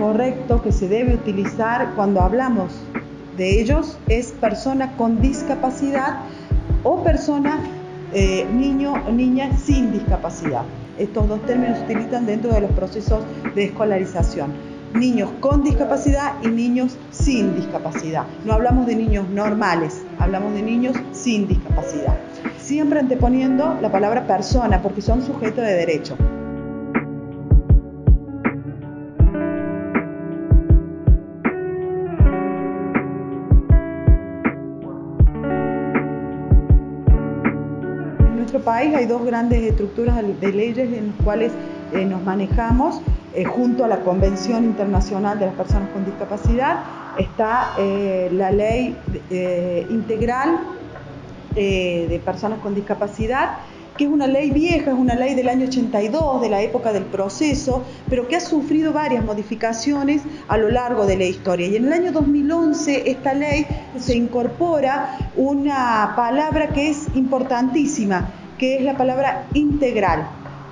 correcto que se debe utilizar cuando hablamos de ellos es persona con discapacidad o persona, niño o niña sin discapacidad. Estos dos términos se utilizan dentro de los procesos de escolarización. Niños con discapacidad y niños sin discapacidad. No hablamos de niños normales, hablamos de niños sin discapacidad. Siempre anteponiendo la palabra persona porque son sujetos de derecho. En nuestro país hay dos grandes estructuras de leyes en las cuales nos manejamos. Junto a la Convención Internacional de las Personas con Discapacidad está la Ley Integral de Personas con Discapacidad, que es una ley vieja, es una ley del año 82, de la época del proceso, pero que ha sufrido varias modificaciones a lo largo de la historia. Y en el año 2011 esta ley se incorpora una palabra que es importantísima, que es la palabra integral.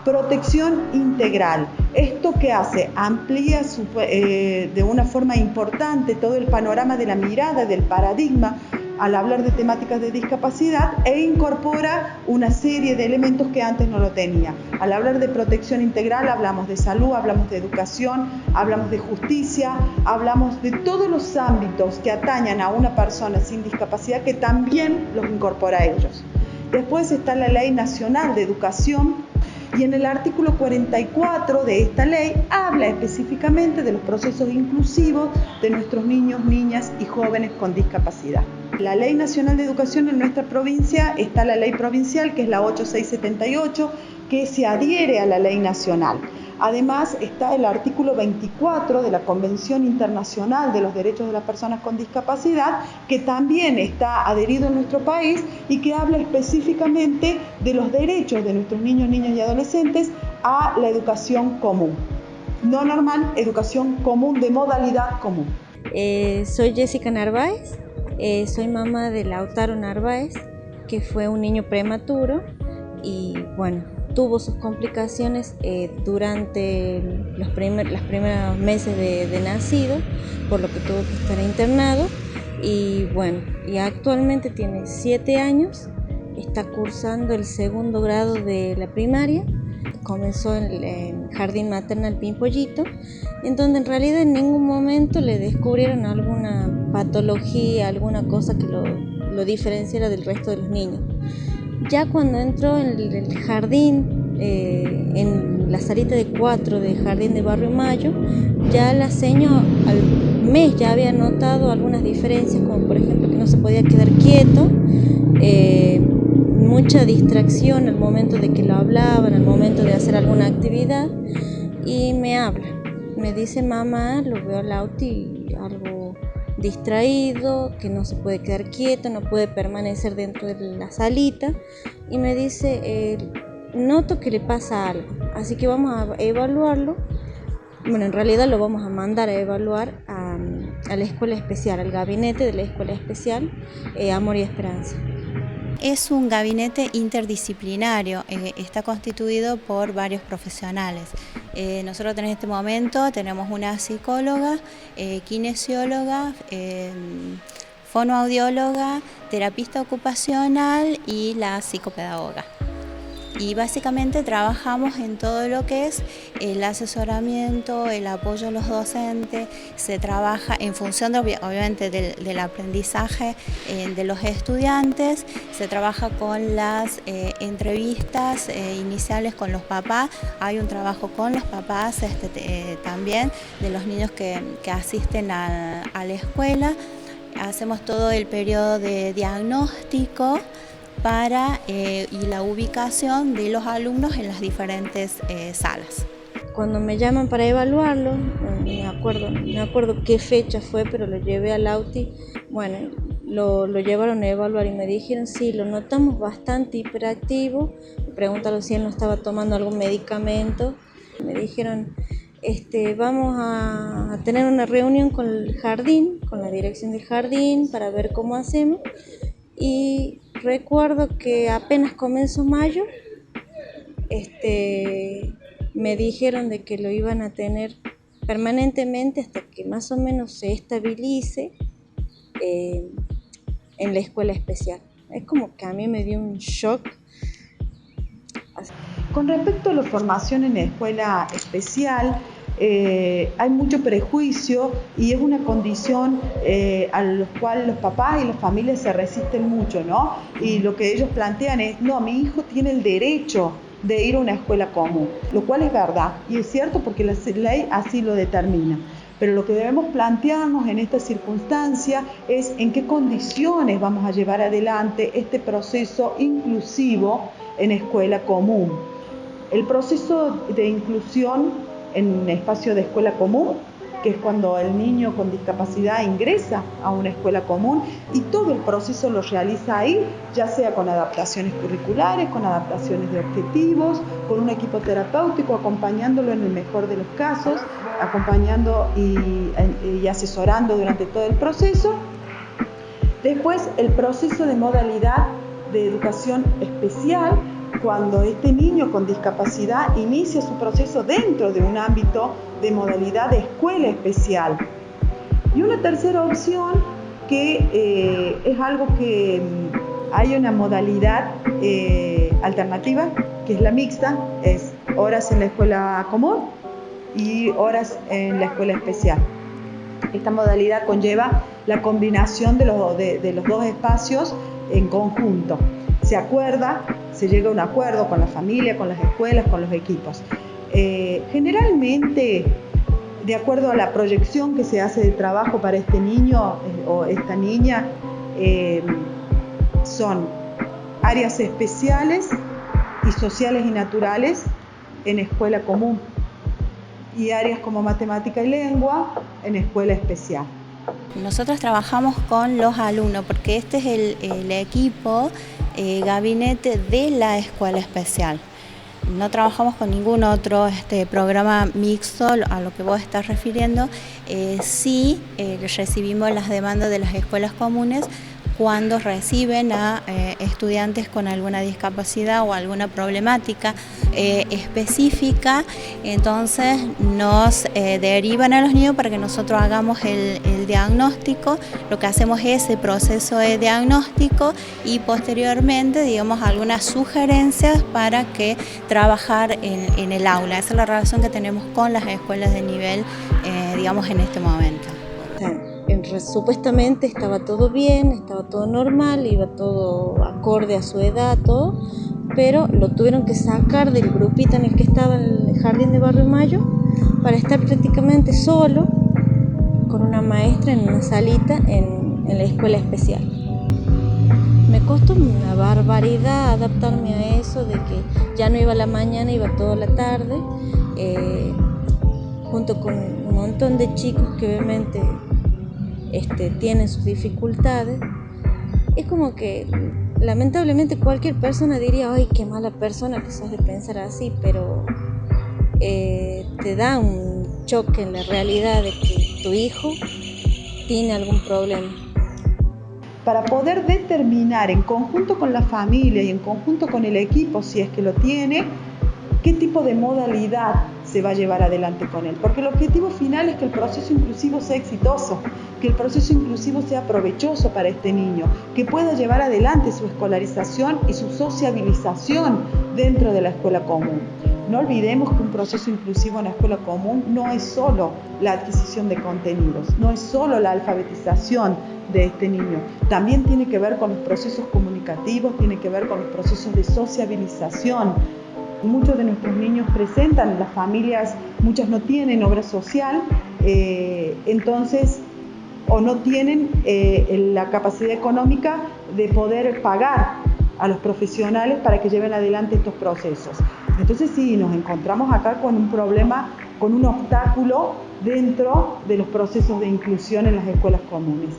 Protección integral. ¿Esto qué hace? Amplía de una forma importante todo el panorama de la mirada, del paradigma, al hablar de temáticas de discapacidad e incorpora una serie de elementos que antes no lo tenía. Al hablar de protección integral hablamos de salud, hablamos de educación, hablamos de justicia, hablamos de todos los ámbitos que atañan a una persona sin discapacidad que también los incorpora a ellos. Después está la Ley Nacional de Educación. Y en el artículo 44 de esta ley habla específicamente de los procesos inclusivos de nuestros niños, niñas y jóvenes con discapacidad. La Ley Nacional de Educación en nuestra provincia está la ley provincial, que es la 8678, que se adhiere a la ley nacional. Además está el artículo 24 de la Convención Internacional de los Derechos de las Personas con Discapacidad, que también está adherido en nuestro país y que habla específicamente de los derechos de nuestros niños, niñas y adolescentes a la educación común. No normal, educación común, de modalidad común. Soy Jessica Narváez, soy mamá de Lautaro Narváez, que fue un niño prematuro y bueno, tuvo sus complicaciones durante los primeros meses de nacido, por lo que tuvo que estar internado y bueno, y actualmente tiene 7 años, está cursando el 2º grado de la primaria, comenzó en el jardín maternal Pimpollito, en donde en realidad en ningún momento le descubrieron alguna patología, alguna cosa que lo diferenciara del resto de los niños. Ya cuando entró en el jardín, en la salita de 4 del jardín de Barrio Mayo, ya la señora al mes ya había notado algunas diferencias, como por ejemplo que no se podía quedar quieto, mucha distracción al momento de que lo hablaban, al momento de hacer alguna actividad, y me habla, me dice: mamá, lo veo a Lauti algo distraído, que no se puede quedar quieto, no puede permanecer dentro de la salita, y me dice: noto que le pasa algo, así que vamos a evaluarlo. Bueno, en realidad lo vamos a mandar a evaluar a la escuela especial, al gabinete de la escuela especial Amor y Esperanza. Es un gabinete interdisciplinario, está constituido por varios profesionales. Nosotros en este momento tenemos una psicóloga, kinesióloga, fonoaudióloga, terapista ocupacional y la psicopedagoga. Y básicamente trabajamos en todo lo que es el asesoramiento, el apoyo a los docentes, se trabaja en función obviamente del aprendizaje de los estudiantes, se trabaja con las entrevistas iniciales con los papás, hay un trabajo con los papás también de los niños que asisten a la escuela, hacemos todo el periodo de diagnóstico y la ubicación de los alumnos en las diferentes salas. Cuando me llaman para evaluarlo, me acuerdo qué fecha fue, pero lo llevé al Lauti, bueno, lo llevaron a evaluar y me dijeron: sí, lo notamos bastante hiperactivo, pregúntalo si él no estaba tomando algún medicamento. Me dijeron: vamos a tener una reunión con el jardín, con la dirección del jardín, para ver cómo hacemos. Y recuerdo que apenas comenzó mayo, me dijeron de que lo iban a tener permanentemente hasta que más o menos se estabilice en la escuela especial. Es como que a mí me dio un shock. Con respecto a la formación en la escuela especial, hay mucho prejuicio y es una condición a la cual los papás y las familias se resisten mucho, ¿no? Y lo que ellos plantean es, no, mi hijo tiene el derecho de ir a una escuela común, lo cual es verdad y es cierto porque la ley así lo determina. Pero lo que debemos plantearnos en esta circunstancia es en qué condiciones vamos a llevar adelante este proceso inclusivo en escuela común. El proceso de inclusión en espacio de escuela común, que es cuando el niño con discapacidad ingresa a una escuela común y todo el proceso lo realiza ahí, ya sea con adaptaciones curriculares, con adaptaciones de objetivos, con un equipo terapéutico acompañándolo en el mejor de los casos, acompañando y asesorando durante todo el proceso. Después, el proceso de modalidad de educación especial, cuando este niño con discapacidad inicia su proceso dentro de un ámbito de modalidad de escuela especial. Y una tercera opción que es algo que hay una modalidad alternativa, que es la mixta, es horas en la escuela común y horas en la escuela especial. Esta modalidad conlleva la combinación de los dos espacios en conjunto. Se llega a un acuerdo con la familia, con las escuelas, con los equipos. Generalmente, de acuerdo a la proyección que se hace de trabajo para este niño o esta niña, son áreas especiales y sociales y naturales en escuela común y áreas como matemática y lengua en escuela especial. Nosotros trabajamos con los alumnos porque este es el equipo gabinete de la escuela especial. No trabajamos con ningún otro programa mixto a lo que vos estás refiriendo. Sí recibimos las demandas de las escuelas comunes cuando reciben a estudiantes con alguna discapacidad o alguna problemática específica, entonces nos derivan a los niños para que nosotros hagamos el diagnóstico. Lo que hacemos es ese proceso de diagnóstico y posteriormente, digamos, algunas sugerencias para que trabajar en el aula. Esa es la relación que tenemos con las escuelas de nivel, digamos, en este momento. Supuestamente estaba todo bien, estaba todo normal, iba todo acorde a su edad, todo, pero lo tuvieron que sacar del grupito en el que estaba en el jardín de Barrio Mayo para estar prácticamente solo con una maestra en una salita en la escuela especial. Me costó una barbaridad adaptarme a eso, de que ya no iba a la mañana, iba toda la tarde, junto con un montón de chicos que obviamente tienen sus dificultades. Es como que lamentablemente cualquier persona diría, ay, qué mala persona que sos de pensar así, pero te da un choque en la realidad de que tu hijo tiene algún problema. Para poder determinar en conjunto con la familia y en conjunto con el equipo, si es que lo tiene, qué tipo de modalidad se va a llevar adelante con él, porque el objetivo final es que el proceso inclusivo sea exitoso, que el proceso inclusivo sea provechoso para este niño, que pueda llevar adelante su escolarización y su sociabilización dentro de la escuela común. No olvidemos que un proceso inclusivo en la escuela común no es solo la adquisición de contenidos, no es solo la alfabetización de este niño, también tiene que ver con los procesos comunicativos, tiene que ver con los procesos de sociabilización. Muchos de nuestros niños presentan, las familias, muchas no tienen obra social, entonces, o no tienen la capacidad económica de poder pagar a los profesionales para que lleven adelante estos procesos. Entonces sí, nos encontramos acá con un problema, con un obstáculo dentro de los procesos de inclusión en las escuelas comunes.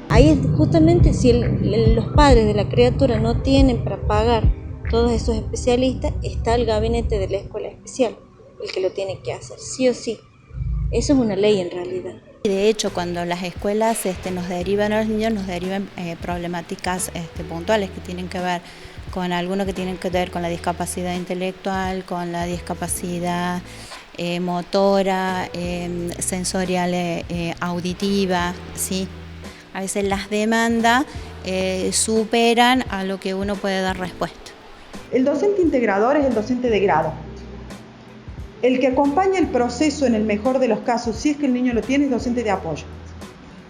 Ahí justamente si los padres de la criatura no tienen para pagar todos esos especialistas, está el gabinete de la escuela especial, el que lo tiene que hacer, sí o sí. Eso es una ley en realidad. De hecho, cuando las escuelas nos derivan a los niños, nos derivan problemáticas puntuales que tienen que ver con algunos que tienen que ver con la discapacidad intelectual, con la discapacidad motora, sensorial, auditiva, ¿sí? A veces las demandas superan a lo que uno puede dar respuesta. El docente integrador es el docente de grado. El que acompaña el proceso en el mejor de los casos, si es que el niño lo tiene, es docente de apoyo.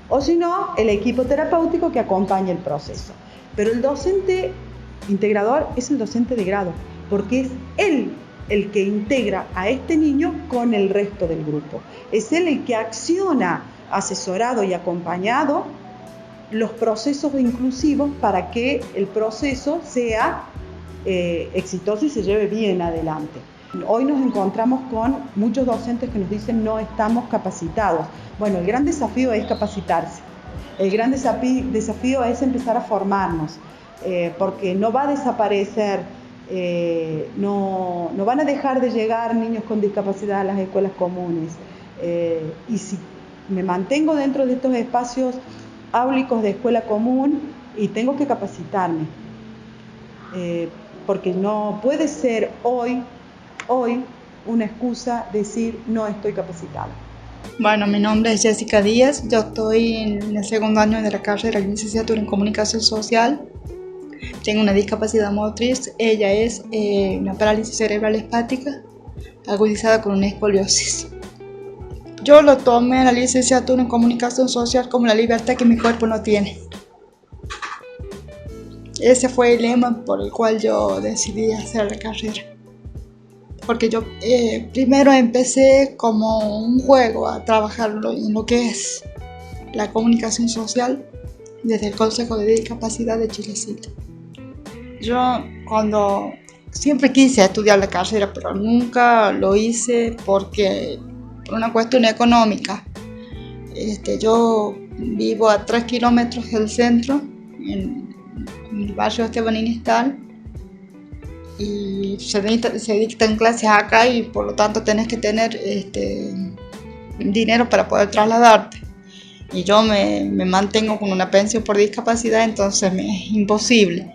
O si no, el equipo terapéutico que acompaña el proceso. Pero el docente integrador es el docente de grado, porque es él el que integra a este niño con el resto del grupo. Es él el que acciona, asesorado y acompañado, los procesos inclusivos para que el proceso sea exitoso y se lleve bien adelante. Hoy nos encontramos con muchos docentes que nos dicen no estamos capacitados. Bueno, el gran desafío es capacitarse. El gran desafío es empezar a formarnos, porque no va a desaparecer, no van a dejar de llegar niños con discapacidad a las escuelas comunes. Y si me mantengo dentro de estos espacios áulicos de escuela común y tengo que capacitarme, porque no puede ser hoy una excusa decir no estoy capacitada. Bueno, mi nombre es Jessica Díaz, yo estoy en el segundo año de la carrera de licenciatura en comunicación social. Tengo una discapacidad motriz, ella es una parálisis cerebral espástica agudizada con una escoliosis. Yo lo tomé la licenciatura en comunicación social como la libertad que mi cuerpo no tiene. Ese fue el lema por el cual yo decidí hacer la carrera. Porque yo primero empecé como un juego a trabajar en lo que es la comunicación social desde el Consejo de Discapacidad de Chilecito. Yo siempre quise estudiar la carrera, pero nunca lo hice por una cuestión económica. Yo vivo a 3 kilómetros del centro, en el barrio Esteban Inestal, y se dictan clases acá y por lo tanto tenés que tener dinero para poder trasladarte. Y yo me mantengo con una pensión por discapacidad, entonces me es imposible.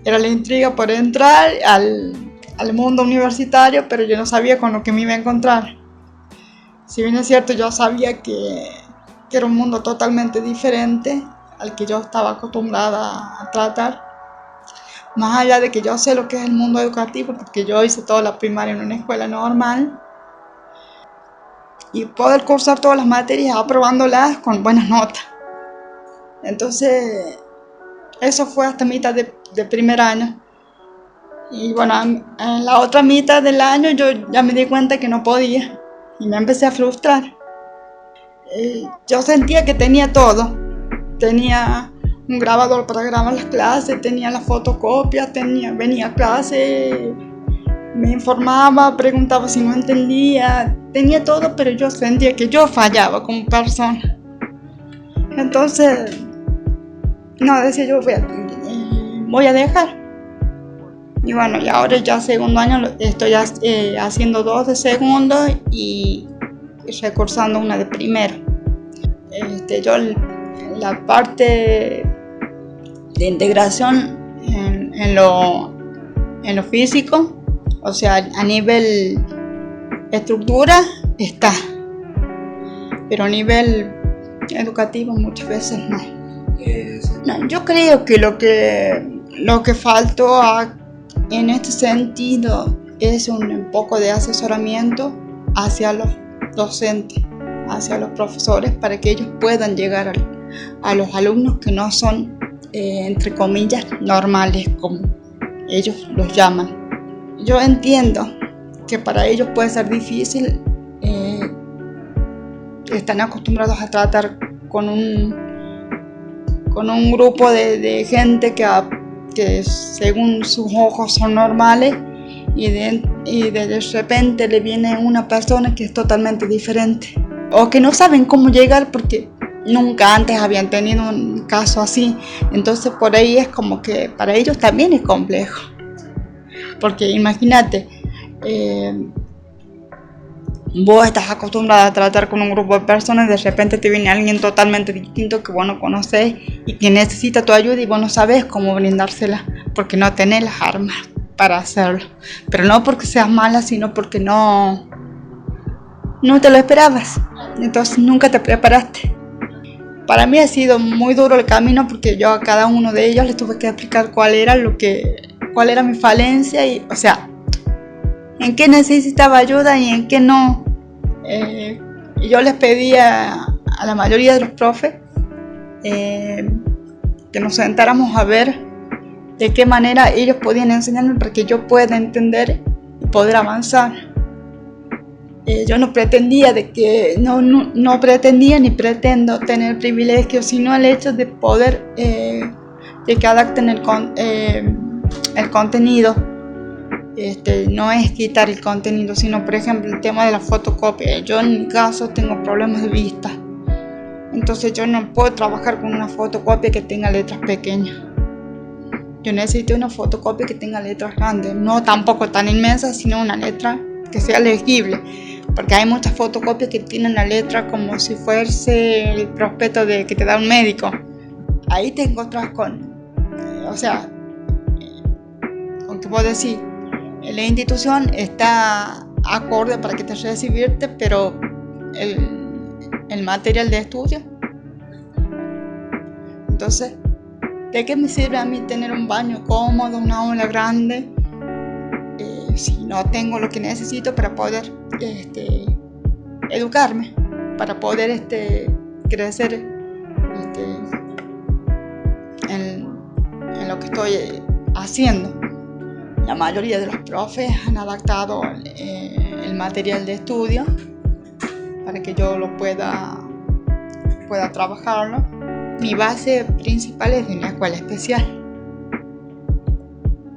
Era la intriga por entrar al mundo universitario, pero yo no sabía con lo que me iba a encontrar. Si bien es cierto, yo sabía que era un mundo totalmente diferente al que yo estaba acostumbrada a tratar. Más allá de que yo sé lo que es el mundo educativo, porque yo hice toda la primaria en una escuela normal, y poder cursar todas las materias aprobándolas con buenas notas. Entonces, eso fue hasta mitad de primer año. Y bueno, en la otra mitad del año yo ya me di cuenta que no podía y me empecé a frustrar. Yo sentía que tenía todo. Tenía un grabador para grabar las clases, tenía las fotocopias, venía a clase, me informaba, preguntaba si no entendía, tenía todo, pero yo sentía que yo fallaba como persona. Entonces, no, decía yo, voy a dejar. Y bueno, y ahora ya segundo año estoy haciendo 2 de segundo y recursando una de primero. Yo la parte de integración en lo físico, o sea, a nivel estructura está, pero a nivel educativo muchas veces no. No, yo creo que lo que faltó en este sentido es un poco de asesoramiento hacia los docentes, hacia los profesores, para que ellos puedan llegar a los alumnos que no son, entre comillas, normales, como ellos los llaman. Yo entiendo que para ellos puede ser difícil, están acostumbrados a tratar con un grupo de gente que según sus ojos son normales, y de repente le viene una persona que es totalmente diferente, o que no saben cómo llegar porque nunca antes habían tenido un caso así. Entonces por ahí es como que para ellos también es complejo, porque imagínate, vos estás acostumbrada a tratar con un grupo de personas, de repente te viene alguien totalmente distinto que vos no conocés y que necesita tu ayuda y vos no sabés cómo brindársela porque no tenés las armas para hacerlo. Pero no porque seas mala, sino porque no te lo esperabas. Entonces nunca te preparaste. Para mí ha sido muy duro el camino porque yo a cada uno de ellos les tuve que explicar cuál era mi falencia y, o sea, en qué necesitaba ayuda y en qué no. Y yo les pedía a la mayoría de los profes que nos sentáramos a ver de qué manera ellos podían enseñarme para que yo pueda entender y poder avanzar. Yo no pretendía no pretendía ni pretendo tener privilegios, sino el hecho de poder de que adapten el contenido. No es quitar el contenido, sino por ejemplo el tema de la fotocopia. Yo en mi caso tengo problemas de vista, entonces yo no puedo trabajar con una fotocopia que tenga letras pequeñas. Yo necesito una fotocopia que tenga letras grandes, no tampoco tan inmensas, sino una letra que sea legible, porque hay muchas fotocopias que tienen la letra como si fuese el prospecto que te da un médico. Ahí te encuentras con, aunque puedo decir, la institución está acorde para que te recibirte, pero el material de estudio. Entonces, ¿de qué me sirve a mí tener un baño cómodo, una aula grande, si no tengo lo que necesito para poder educarme, para poder crecer en lo que estoy haciendo? La mayoría de los profes han adaptado el material de estudio para que yo lo pueda trabajarlo. Mi base principal es de una escuela especial.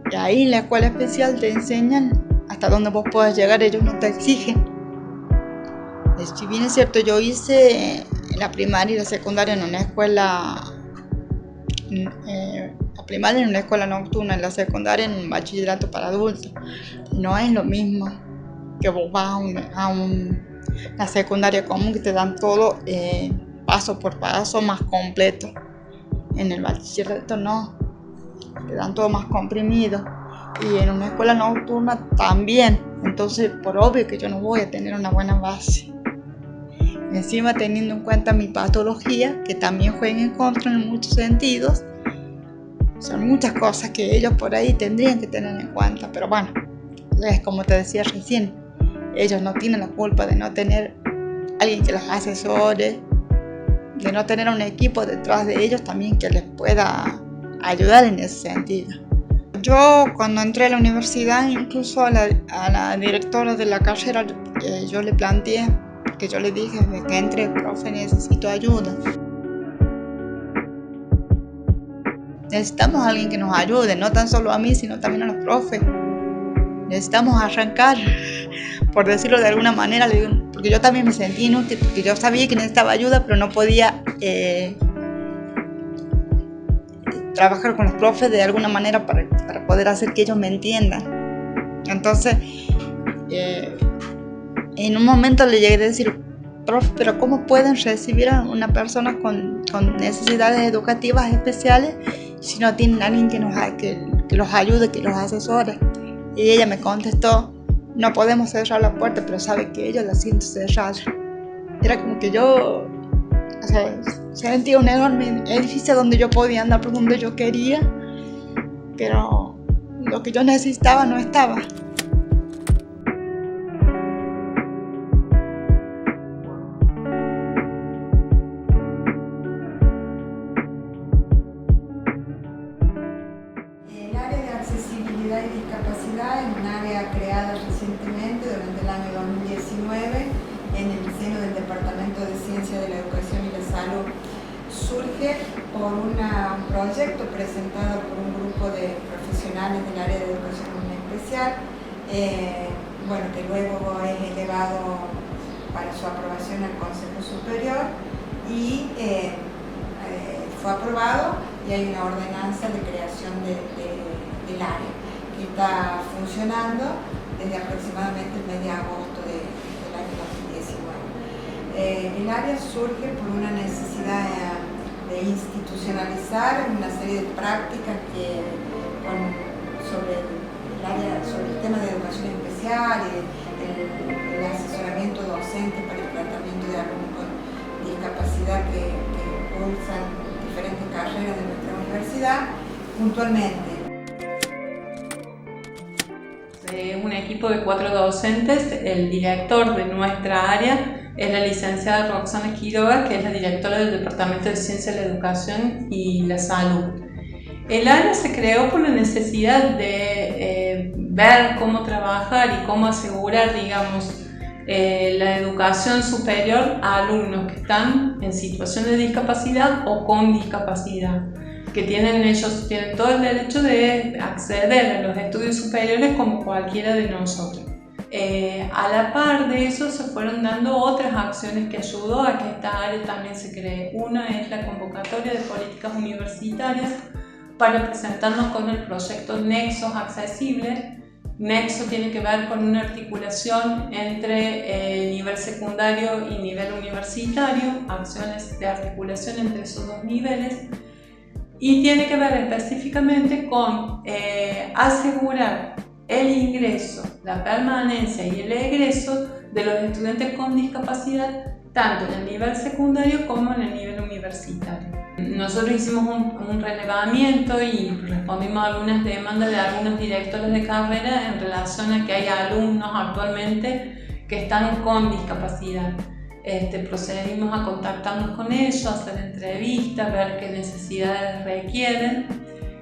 Y ahí en la escuela especial te enseñan hasta dónde vos puedas llegar, ellos no te exigen. Si bien es cierto, yo hice la primaria y la secundaria en una escuela, la primaria en una escuela nocturna, la secundaria en un bachillerato para adultos. No es lo mismo que vos vas a una secundaria común que te dan todo paso por paso más completo. En el bachillerato no, te dan todo más comprimido. Y en una escuela nocturna también. Entonces, por obvio que yo no voy a tener una buena base. Encima, teniendo en cuenta mi patología, que también juega en contra en muchos sentidos, son muchas cosas que ellos por ahí tendrían que tener en cuenta. Pero bueno, es como te decía recién, ellos no tienen la culpa de no tener alguien que los asesore, de no tener un equipo detrás de ellos también que les pueda ayudar en ese sentido. Yo cuando entré a la universidad, incluso a la directora de la carrera, yo le planteé, que yo le dije, desde que entre, profe, necesito ayuda. Necesitamos a alguien que nos ayude, no tan solo a mí, sino también a los profes. Necesitamos arrancar, por decirlo de alguna manera, le digo, porque yo también me sentí inútil, porque yo sabía que necesitaba ayuda, pero no podía trabajar con los profes de alguna manera para poder hacer que ellos me entiendan. Entonces, en un momento le llegué a decir, profe, pero ¿cómo pueden recibir a una persona con necesidades educativas especiales si no tienen a alguien que los ayude, que los asesore? Y ella me contestó, no podemos cerrar la puerta, pero sabe que ella la siente cerrada. Era como que yo sentía un enorme edificio donde yo podía andar por donde yo quería, pero lo que yo necesitaba no estaba. Y discapacidad es un área creada recientemente durante el año 2019 en el seno del Departamento de Ciencia de la Educación y la Salud. Surge por un proyecto presentado por un grupo de profesionales del área de educación especial, que luego es elevado para su aprobación al Consejo Superior y fue aprobado y hay una ordenanza de creación del área que está funcionando desde aproximadamente el mes de agosto del año 2019. El área surge por una necesidad de institucionalizar una serie de prácticas sobre el área discapacidad puntualmente. Un equipo de 4 docentes. El director de nuestra área es la licenciada Roxana Quiroga, que es la directora del Departamento de Ciencia de la Educación y la Salud. El área se creó por la necesidad de ver cómo trabajar y cómo asegurar, digamos, la educación superior a alumnos que están en situación de discapacidad o con discapacidad, que ellos tienen todo el derecho de acceder a los estudios superiores como cualquiera de nosotros. A la par de eso se fueron dando otras acciones que ayudó a que esta área también se cree. Una es la convocatoria de políticas universitarias para presentarnos con el proyecto Nexos Accesibles. Nexo tiene que ver con una articulación entre nivel secundario y nivel universitario, acciones de articulación entre esos dos niveles, y tiene que ver específicamente con asegurar el ingreso, la permanencia y el egreso de los estudiantes con discapacidad, tanto en el nivel secundario como en el nivel universitario. Nosotros hicimos un relevamiento y respondimos a algunas demandas de algunos directores de carrera en relación a que hay alumnos actualmente que están con discapacidad. Procedimos a contactarnos con ellos, hacer entrevistas, ver qué necesidades requieren,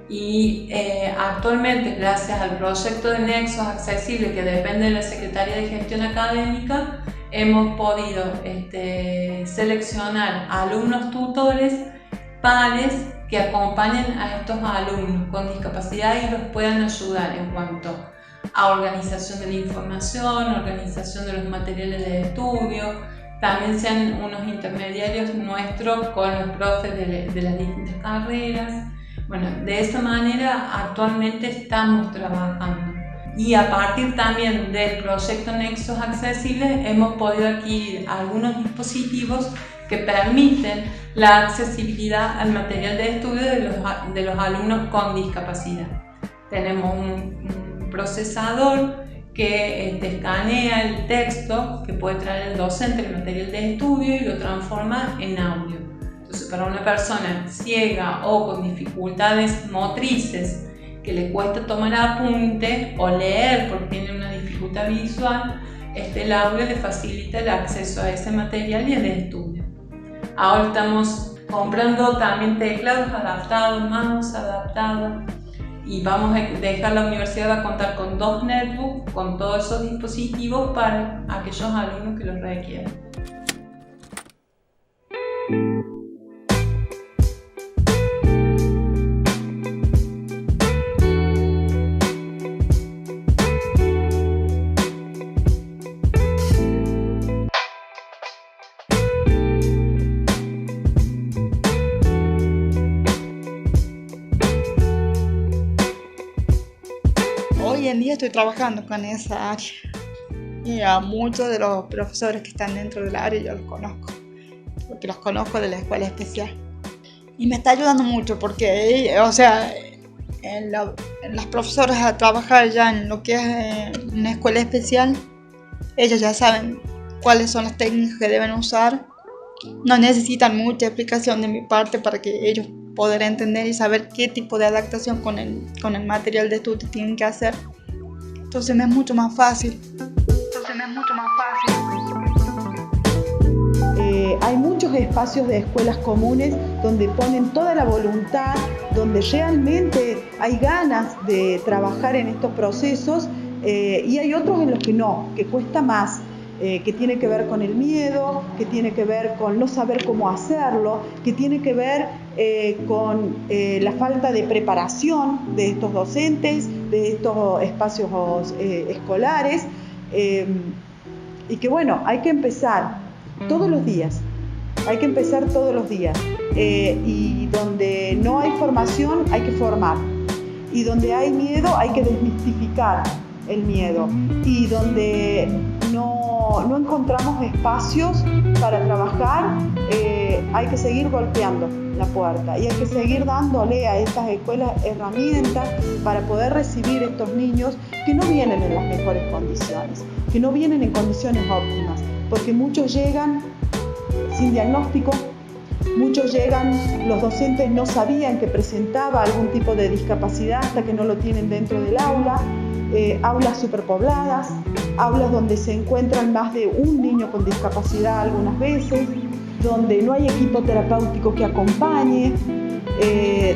y actualmente, gracias al proyecto de Nexos Accesibles, que depende de la Secretaría de Gestión Académica, hemos podido seleccionar alumnos tutores pares que acompañen a estos alumnos con discapacidad y los puedan ayudar en cuanto a organización de la información, organización de los materiales de estudio. También sean unos intermediarios nuestros con los profes de las distintas carreras. Bueno, de esa manera actualmente estamos trabajando. Y a partir también del proyecto Nexos Accesibles hemos podido adquirir algunos dispositivos que permiten la accesibilidad al material de estudio de los alumnos con discapacidad. Tenemos un procesador que escanea el texto que puede traer el docente, el material de estudio, y lo transforma en audio. Entonces, para una persona ciega o con dificultades motrices que le cuesta tomar apunte o leer porque tiene una dificultad visual, el audio le facilita el acceso a ese material y el estudio. Ahora estamos comprando también teclados adaptados, mouse adaptados, y vamos a dejar la universidad va a contar con 2 netbooks con todos esos dispositivos para aquellos alumnos que los requieran. Hoy en día estoy trabajando con esa área y a muchos de los profesores que están dentro del área yo los conozco, porque los conozco de la escuela especial y me está ayudando mucho porque, las profesoras a trabajar ya en lo que es una escuela especial, ellos ya saben cuáles son las técnicas que deben usar, no necesitan mucha explicación de mi parte para que ellos poder entender y saber qué tipo de adaptación con el material de estudio tienen que hacer. Entonces me es mucho más fácil. Hay muchos espacios de escuelas comunes donde ponen toda la voluntad, donde realmente hay ganas de trabajar en estos procesos, y hay otros en los que no, que cuesta más. Que tiene que ver con el miedo, que tiene que ver con no saber cómo hacerlo, que tiene que ver con la falta de preparación de estos docentes, de estos espacios escolares, y que bueno, hay que empezar todos los días, y donde no hay formación hay que formar, y donde hay miedo hay que desmistificar el miedo, y donde no encontramos espacios para trabajar, hay que seguir golpeando la puerta y hay que seguir dándole a estas escuelas herramientas para poder recibir estos niños que no vienen en las mejores condiciones, que no vienen en condiciones óptimas, porque muchos llegan sin diagnóstico, Muchos llegan, los docentes no sabían que presentaba algún tipo de discapacidad hasta que no lo tienen dentro del aula. Aulas superpobladas, aulas donde se encuentran más de un niño con discapacidad algunas veces, donde no hay equipo terapéutico que acompañe,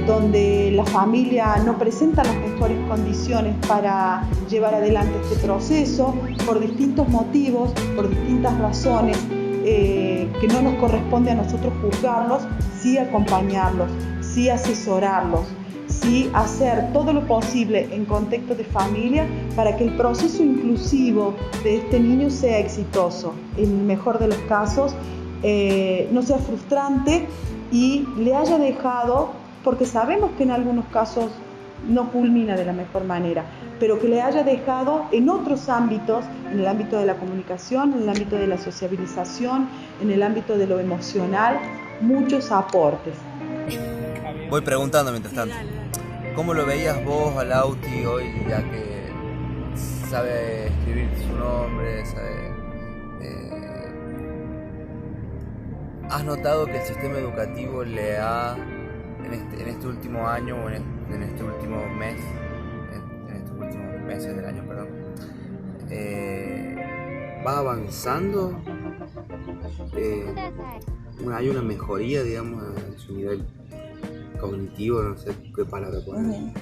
donde la familia no presenta las mejores condiciones para llevar adelante este proceso, por distintos motivos, por distintas razones, que no nos corresponde a nosotros juzgarlos, sí acompañarlos, sí asesorarlos, sí hacer todo lo posible en contexto de familia para que el proceso inclusivo de este niño sea exitoso, en el mejor de los casos, no sea frustrante y le haya dejado, porque sabemos que en algunos casos no culmina de la mejor manera, pero que le haya dejado en otros ámbitos, en el ámbito de la comunicación, en el ámbito de la sociabilización, en el ámbito de lo emocional, muchos aportes. Voy preguntando mientras tanto, ¿cómo lo veías vos a Lauti hoy, ya que sabe escribir su nombre, ¿has notado que el sistema educativo le ha, en este último año o en este último mes, en estos últimos meses del año, perdón, va avanzando? ¿Hay una mejoría, digamos, en su nivel cognitivo? No sé qué palabra poner.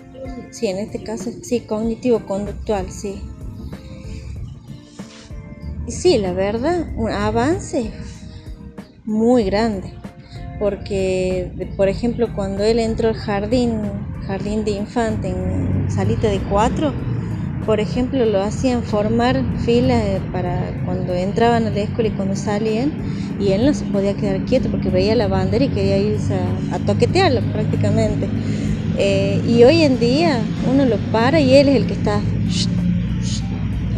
Sí, en este caso, sí, cognitivo-conductual, sí. Y sí, la verdad, un avance muy grande, porque, por ejemplo, cuando él entró al jardín de infante en salita de 4, por ejemplo, lo hacían formar filas para cuando entraban a la escuela y cuando salían, y él no se podía quedar quieto porque veía la bandera y quería irse a toquetearla prácticamente. Y hoy en día uno lo para y él es el que está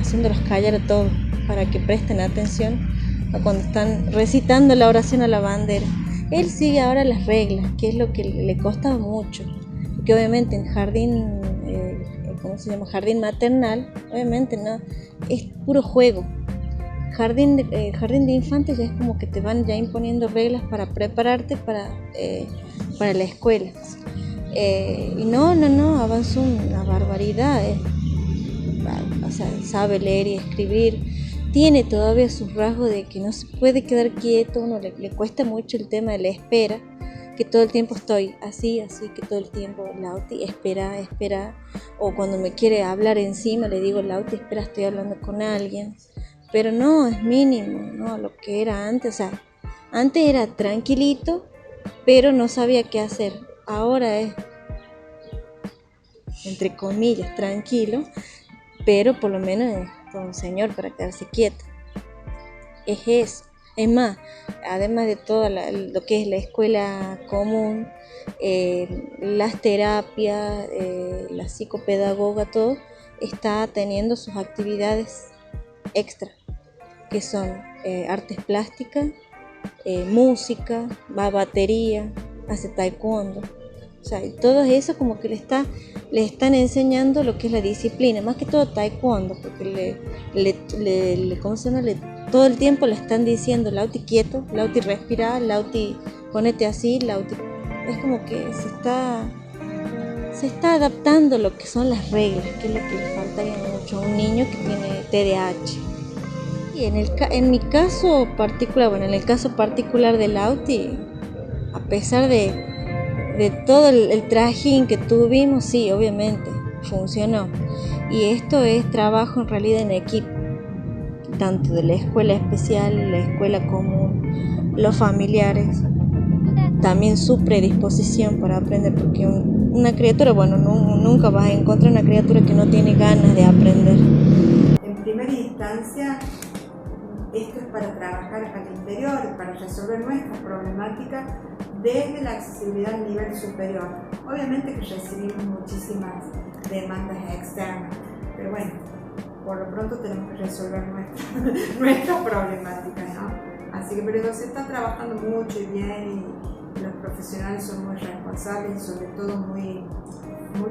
haciéndolos callar a todos para que presten atención a cuando están recitando la oración a la bandera. Él sigue ahora las reglas, que es lo que le costaba mucho, porque obviamente en jardín, jardín maternal, obviamente no, es puro juego. Jardín de infantes ya es como que te van ya imponiendo reglas para prepararte para la escuela. Y no, avanzó una barbaridad. O sea, sabe leer y escribir, tiene todavía sus rasgos de que no se puede quedar quieto, uno le cuesta mucho el tema de la espera, que todo el tiempo estoy así, que todo el tiempo, Lauti, espera, o cuando me quiere hablar encima le digo, Lauti, espera, estoy hablando con alguien, pero no, es mínimo, ¿no? Lo que era antes, o sea, antes era tranquilito, pero no sabía qué hacer, ahora es, entre comillas, tranquilo, pero por lo menos es un señor para quedarse quieto. Es eso. Es más, además de todo lo que es la escuela común, las terapias, la psicopedagoga, todo, está teniendo sus actividades extra, que son artes plásticas, música, va a batería, hace taekwondo. O sea, todo eso como que le están enseñando lo que es la disciplina, más que todo taekwondo, porque todo el tiempo le están diciendo, Lauti quieto, Lauti respira, Lauti ponete así, Lauti. Es como que se está adaptando lo que son las reglas, que es lo que le faltaría mucho a un niño que tiene TDAH. Y en mi caso particular, en el caso particular de Lauti, a pesar de todo el trajín que tuvimos, sí, obviamente, funcionó. Y esto es trabajo en realidad en equipo, tanto de la escuela especial, la escuela común, los familiares, también su predisposición para aprender, porque una criatura, nunca vas a encontrar una criatura que no tiene ganas de aprender. En primera instancia, esto es para trabajar al interior, para resolver nuestras problemáticas desde la accesibilidad al nivel superior. Obviamente que recibimos muchísimas demandas externas, pero bueno, por lo pronto tenemos que resolver nuestras problemáticas, ¿no? Así que pero eso se está trabajando mucho y bien, y los profesionales son muy responsables y sobre todo muy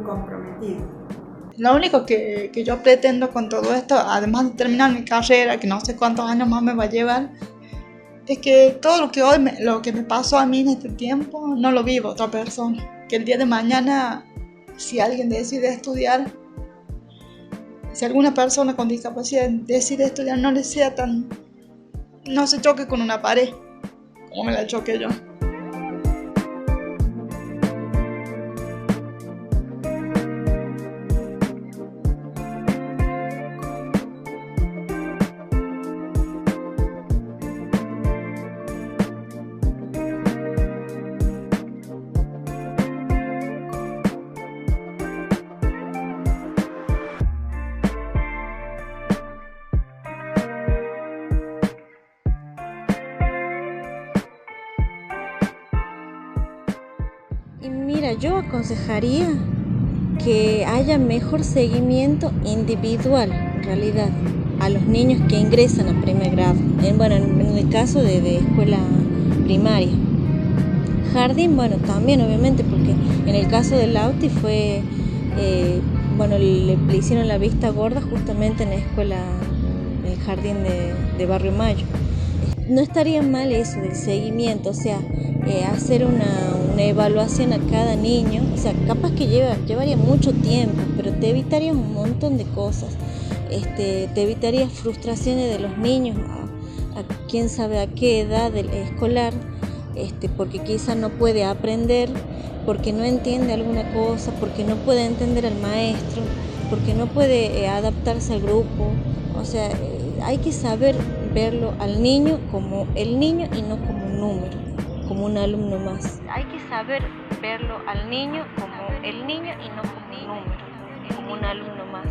comprometidos. Lo único que yo pretendo con todo esto, además de terminar mi carrera, que no sé cuántos años más me va a llevar, es que todo lo que hoy lo que me pasó a mí en este tiempo no lo vive otra persona. Que el día de mañana, si alguien decide estudiar, si alguna persona con discapacidad decide estudiar, no se choque con una pared como me la choqué yo. Y mira, yo aconsejaría que haya mejor seguimiento individual, en realidad, a los niños que ingresan a primer grado. En el caso de escuela primaria. Jardín, también obviamente, porque en el caso del Auti fue, le hicieron la vista gorda justamente en la escuela, en el jardín de Barrio Mayo. No estaría mal eso del seguimiento, o sea, hacer una evaluación a cada niño, o sea, capaz que llevaría mucho tiempo, pero te evitaría un montón de cosas, te evitaría frustraciones de los niños a quién sabe a qué edad del escolar, porque quizá no puede aprender, porque no entiende alguna cosa, porque no puede entender al maestro, porque no puede adaptarse al grupo, o sea, hay que saber verlo al niño como el niño y no como un número, como un alumno más. Hay que saber verlo al niño como el niño y no como un número, como un alumno más.